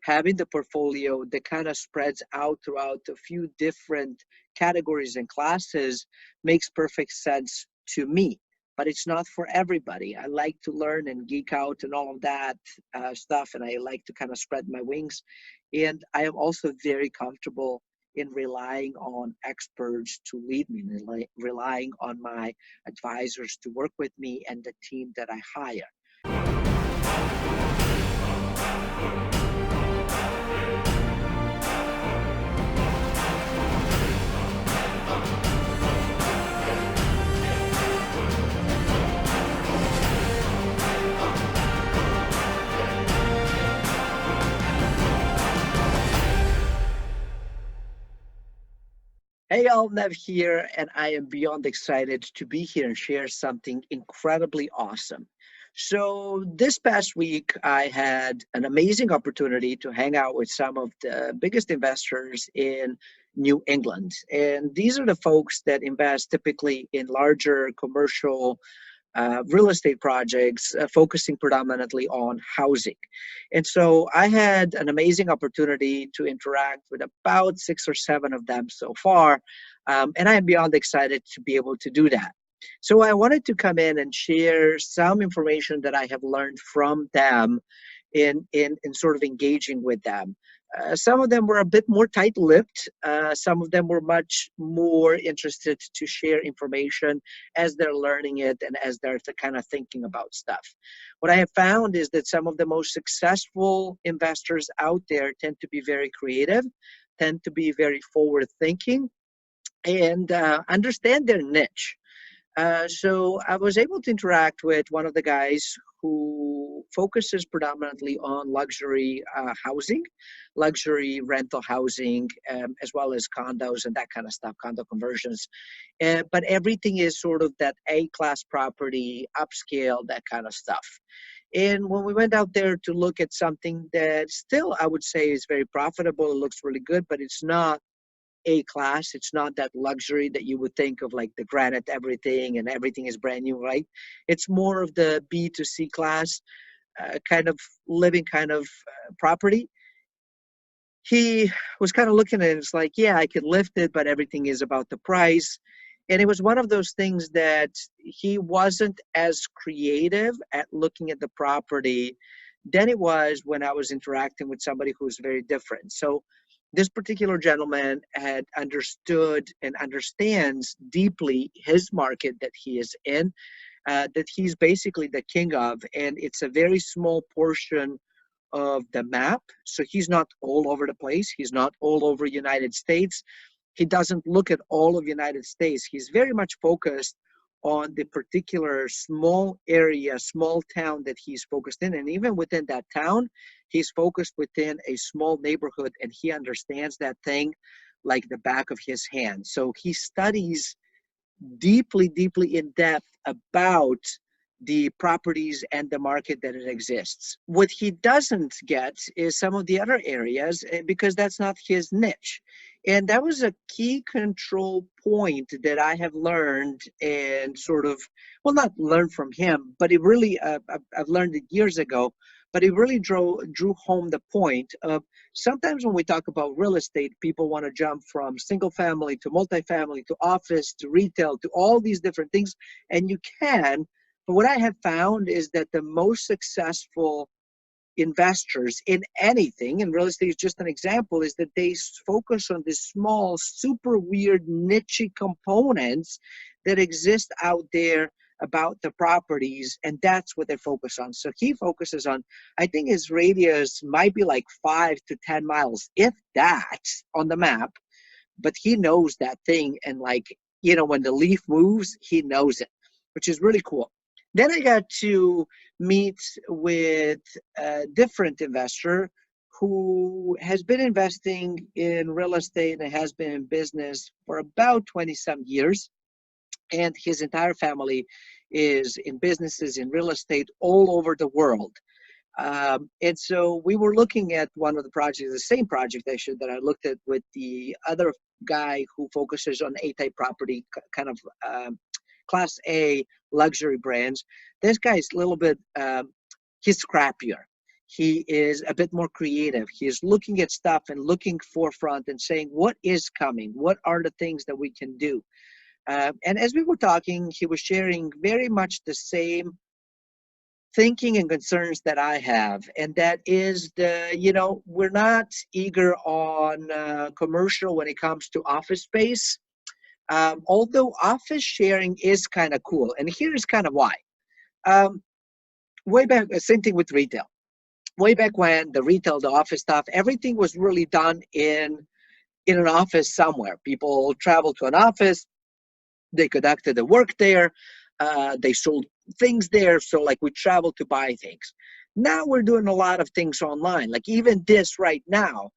having the portfolio that kind of spreads out throughout a few different categories and classes makes perfect sense to me. But it's not for everybody. I like to learn and geek out and all of that stuff, and I like to kind of spread my wings. And I am also very comfortable in relying on experts to lead me, and relying on my advisors to work with me and the team that I hire. Hey, all, Nev here, and I am beyond excited to be here and share something incredibly awesome. So, this past week, I had an amazing opportunity to hang out with some of the biggest investors in New England. And these are the folks that invest typically in larger commercial real estate projects, focusing predominantly on housing. And so I had an amazing opportunity to interact with about 6 or 7 of them so far. And I am beyond excited to be able to do that. So I wanted to come in and share some information that I have learned from them in sort of engaging with them. Some of them were a bit more tight-lipped. Some of them were much more interested to share information as they're learning it and as they're kind of thinking about stuff. What I have found is that some of the most successful investors out there tend to be very creative, tend to be very forward-thinking, and understand their niche. So I was able to interact with one of the guys who focuses predominantly on luxury housing, luxury rental housing, as well as condos and that kind of stuff, condo conversions. But everything is sort of that A-class property, upscale, that kind of stuff. And when we went out there to look at something that still I would say is very profitable, it looks really good, but it's not A class. It's not that luxury that you would think of, like the granite everything and everything is brand new, right? It's more of the B to C class kind of living kind of property. He was kind of looking at it. It's like, yeah, I could lift it, but everything is about the price. And it was one of those things that he wasn't as creative at looking at the property than it was when I was interacting with somebody who's very different. So this particular gentleman had understood and understands deeply his market that he is in, that he's basically the king of, and it's a very small portion of the map. So he's not all over the place. He's not all over United States. He doesn't look at all of United States. He's very much focused on the particular small area, small town that he's focused in. And even within that town, he's focused within a small neighborhood, and he understands that thing like the back of his hand. So he studies deeply, deeply in depth about the properties and the market that it exists. What he doesn't get is some of the other areas because that's not his niche. And that was a key control point that I have learned and sort of, well, not learned from him, but it really, I've learned it years ago, but it really drew home the point of sometimes when we talk about real estate, people want to jump from single family to multifamily to office to retail to all these different things, and you can. But what I have found is that the most successful investors in anything, and real estate is just an example, is that they focus on these small, super weird, niche components that exist out there about the properties, and that's what they focus on. So he focuses on, I think his radius might be like 5 to 10 miles, if that, on the map, but he knows that thing, and like, you know, when the leaf moves, he knows it, which is really cool. Then I got to meet with a different investor who has been investing in real estate and has been in business for about 20 some years. And his entire family is in businesses in real estate all over the world. And so we were looking at one of the projects, the same project actually that I looked at with the other guy who focuses on A-type property, kind of Class A luxury brands. This guy's a little bit, he's scrappier. He is a bit more creative. He is looking at stuff and looking forefront and saying, what is coming? What are the things that we can do? And as we were talking, he was sharing very much the same thinking and concerns that I have. And that is we're not eager on commercial when it comes to office space. Although office sharing is kind of cool. And here's kind of why. Um, Way back, same thing with retail. Way back when the office stuff, everything was really done in an office somewhere. People traveled to an office, they conducted the work there, they sold things there. So like we travel to buy things. Now we're doing a lot of things online. Like even this right now,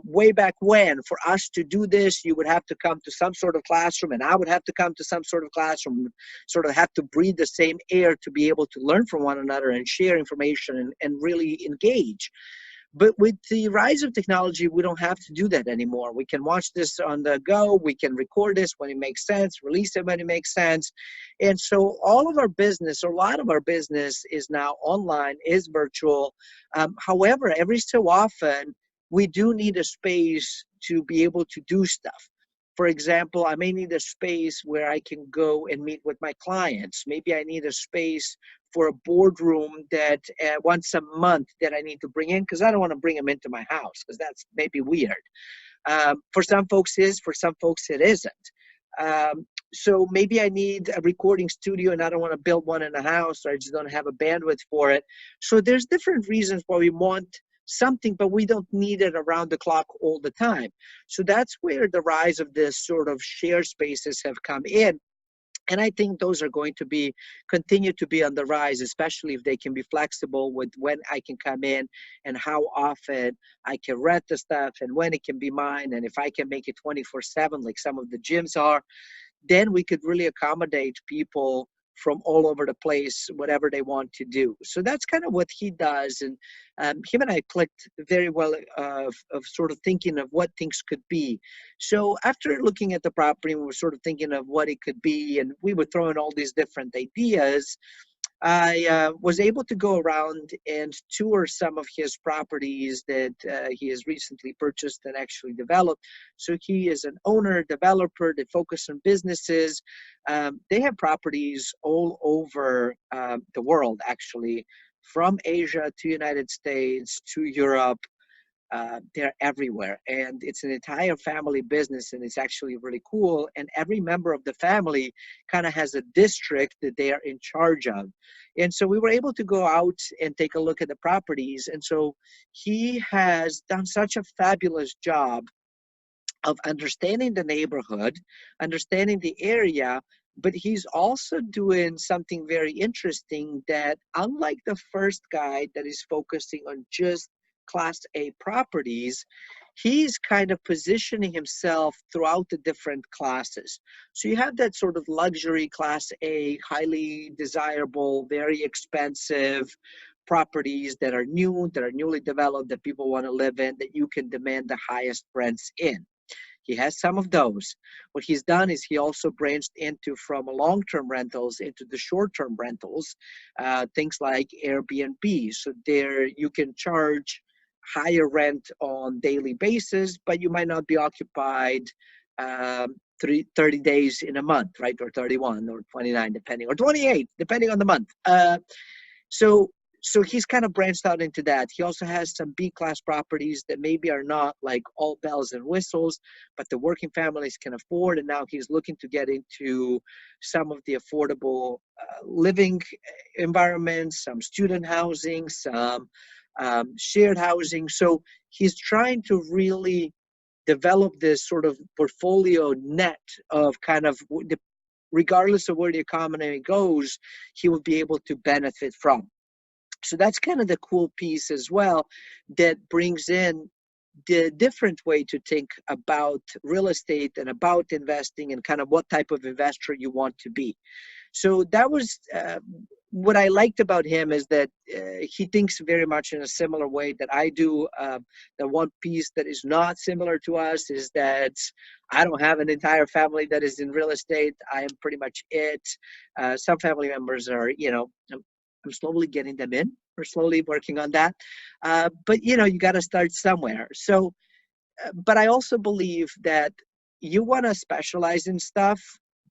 way back when, for us to do this, you would have to come to some sort of classroom, and I would have to come to some sort of classroom, sort of have to breathe the same air to be able to learn from one another and share information and really engage. But with the rise of technology, we don't have to do that anymore. We can watch this on the go. We can record this when it makes sense, release it when it makes sense. And so all of our business, or a lot of our business, is now online, is virtual. However, every so often, we do need a space to be able to do stuff. For example, I may need a space where I can go and meet with my clients. Maybe I need a space for a boardroom that once a month that I need to bring in, because I don't want to bring them into my house, because that's maybe weird. For some folks it is, for some folks it isn't. So maybe I need a recording studio and I don't want to build one in a house, or I just don't have a bandwidth for it. So there's different reasons why we want something, but we don't need it around the clock all the time. So that's where the rise of this sort of share spaces have come in. And I think those are going to continue to be on the rise, especially if they can be flexible with when I can come in and how often I can rent the stuff and when it can be mine. And if I can make it 24/7, like some of the gyms are, then we could really accommodate people from all over the place, whatever they want to do. So that's kind of what he does. And him and I clicked very well of sort of thinking of what things could be. So after looking at the property, we were sort of thinking of what it could be, and we were throwing all these different ideas. I was able to go around and tour some of his properties that he has recently purchased and actually developed. So he is an owner, developer. They focus on businesses. They have properties all over the world, actually, from Asia to United States to Europe. They're everywhere, and it's an entire family business, and it's actually really cool. And every member of the family kind of has a district that they are in charge of. And so we were able to go out and take a look at the properties. And so he has done such a fabulous job of understanding the neighborhood, understanding the area, but he's also doing something very interesting that, unlike the first guy that is focusing on just Class A properties, he's kind of positioning himself throughout the different classes. So you have that sort of luxury Class A, highly desirable, very expensive properties that are new, that are newly developed, that people want to live in, that you can demand the highest rents in. He has some of those. What he's done is he also branched into from long-term rentals into the short-term rentals, things like Airbnb. So there you can charge higher rent on daily basis, but you might not be occupied 30 days in a month, right? Or 31 or 29, depending, or 28, depending on the month. So so he's kind of branched out into that. He also has some B-class properties that maybe are not like all bells and whistles, but the working families can afford. And now he's looking to get into some of the affordable living environments, some student housing, some shared housing. So he's trying to really develop this sort of portfolio net of kind of regardless of where the economy goes, he will be able to benefit from. So that's kind of the cool piece as well, that brings in the different way to think about real estate and about investing and kind of what type of investor you want to be. So that was what I liked about him, is that he thinks very much in a similar way that I do. The one piece that is not similar to us is that I don't have an entire family that is in real estate. I am pretty much it. Some family members are, I'm slowly getting them in. We're slowly working on that. But you got to start somewhere. So, but I also believe that you want to specialize in stuff,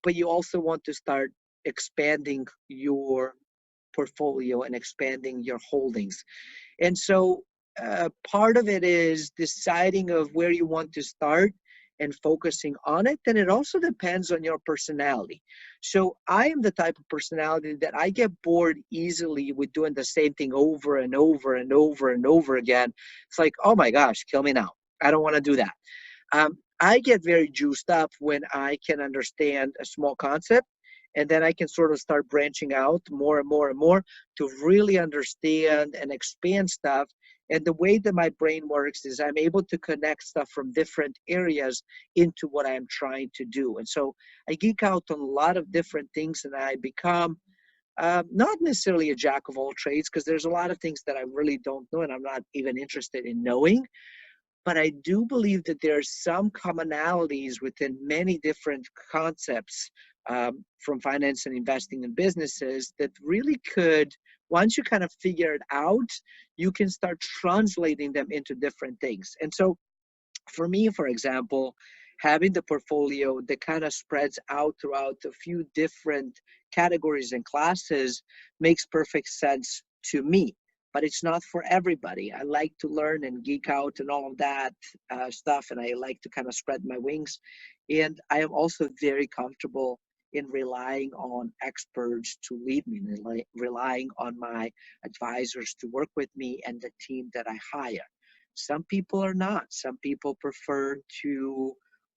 but you also want to start expanding your portfolio and expanding your holdings. And so part of it is deciding of where you want to start and focusing on it. And it also depends on your personality. So I am the type of personality that I get bored easily with doing the same thing over and over and over and over again. It's like, oh my gosh, kill me now. I don't want to do that. I get very juiced up when I can understand a small concept, and then I can sort of start branching out more and more and more to really understand and expand stuff. And the way that my brain works is I'm able to connect stuff from different areas into what I'm trying to do. And so I geek out on a lot of different things, and I become not necessarily a jack of all trades, because there's a lot of things that I really don't know and I'm not even interested in knowing. But I do believe that there are some commonalities within many different concepts, from finance and investing in businesses, that really could, once you kind of figure it out, you can start translating them into different things. And so for me, for example, having the portfolio that kind of spreads out throughout a few different categories and classes makes perfect sense to me. But it's not for everybody. I like to learn and geek out and all of that stuff, and I like to kind of spread my wings. And I am also very comfortable in relying on experts to lead me, and relying on my advisors to work with me and the team that I hire. Some people are not. Some people prefer to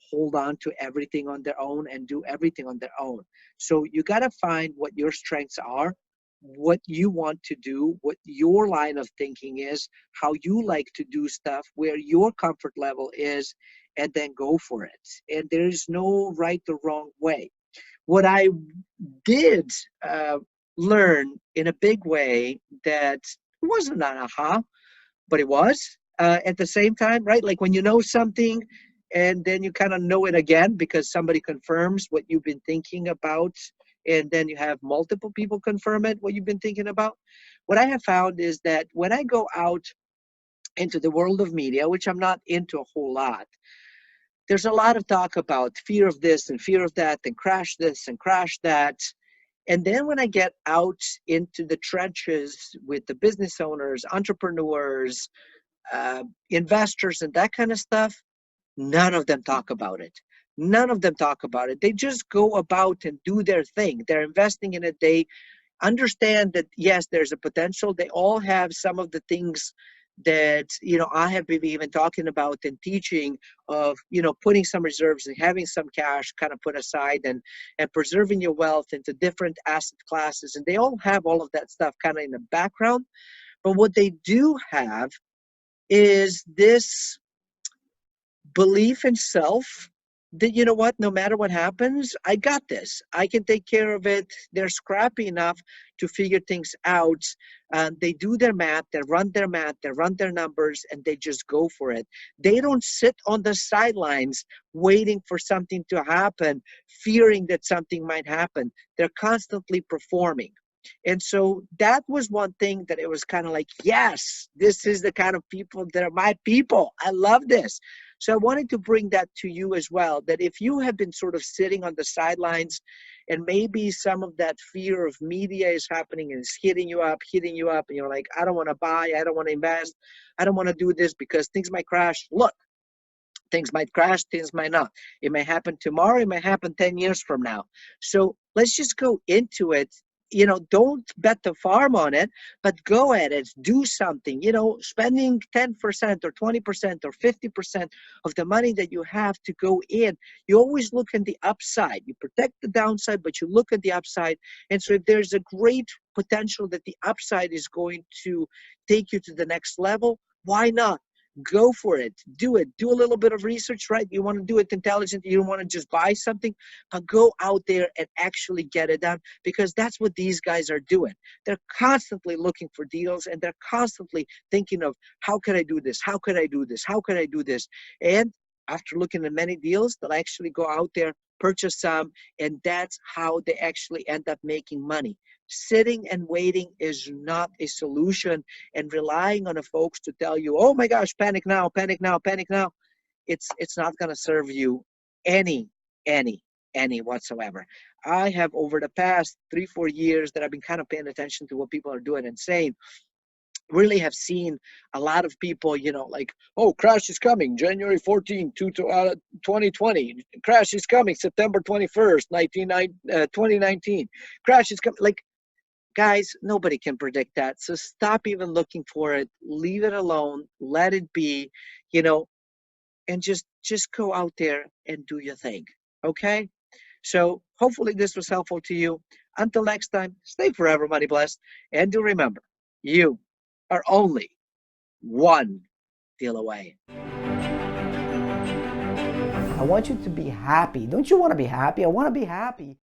hold on to everything on their own and do everything on their own. So you got to find what your strengths are, what you want to do, what your line of thinking is, how you like to do stuff, where your comfort level is, and then go for it. And there is no right or wrong way. What I did learn in a big way, that wasn't an aha, but it was at the same time, right? Like when you know something and then you kind of know it again because somebody confirms what you've been thinking about, and then you have multiple people confirm it, what you've been thinking about. What I have found is that when I go out into the world of media, which I'm not into a whole lot, there's a lot of talk about fear of this and fear of that, and crash this and crash that. And then when I get out into the trenches with the business owners, entrepreneurs, investors, and that kind of stuff, none of them talk about it. None of them talk about it. They just go about and do their thing. They're investing in it. They understand that, yes, there's a potential. They all have some of the things that I have been even talking about and teaching, of putting some reserves and having some cash kind of put aside, and preserving your wealth into different asset classes. And they all have all of that stuff kind of in the background. But what they do have is this belief in self, that what, no matter what happens, I got this, I can take care of it. They're scrappy enough to figure things out. They do their math, they run their numbers, and they just go for it. They don't sit on the sidelines waiting for something to happen, fearing that something might happen. They're constantly performing. And so that was one thing that it was kind of like, yes, this is the kind of people that are my people. I love this. So I wanted to bring that to you as well, that if you have been sort of sitting on the sidelines, and maybe some of that fear of media is happening and it's hitting you up, and you're like, I don't want to buy, I don't want to invest, I don't want to do this because things might crash. Look, things might crash, things might not. It may happen tomorrow, it may happen 10 years from now. So let's just go into it. Don't bet the farm on it, but go at it, do something. Spending 10% or 20% or 50% of the money that you have to go in, you always look at the upside. You protect the downside, but you look at the upside. And so if there's a great potential that the upside is going to take you to the next level, why not? Go for it. Do it. Do a little bit of research, right? You want to do it intelligent. You don't want to just buy something, but go out there and actually get it done, because that's what these guys are doing. They're constantly looking for deals, and they're constantly thinking of, how can I do this? How can I do this? How can I do this? And after looking at many deals, they'll actually go out there, purchase some, and that's how they actually end up making money. Sitting and waiting is not a solution, and relying on the folks to tell you, oh my gosh, panic now, panic now, panic now, it's not going to serve you any any any whatsoever. I have, over the past 3 4 years that I've been kind of paying attention to what people are doing and saying, really have seen a lot of people, like, oh, crash is coming January 14th, 2020. Crash is coming September 21st, 2019. Crash is coming. Like, guys, nobody can predict that. So stop even looking for it. Leave it alone. Let it be, you know, and just go out there and do your thing. Okay? So hopefully this was helpful to you. Until next time, stay forever money blessed. And do remember, you are only one deal away. I want you to be happy. Don't you want to be happy? I want to be happy.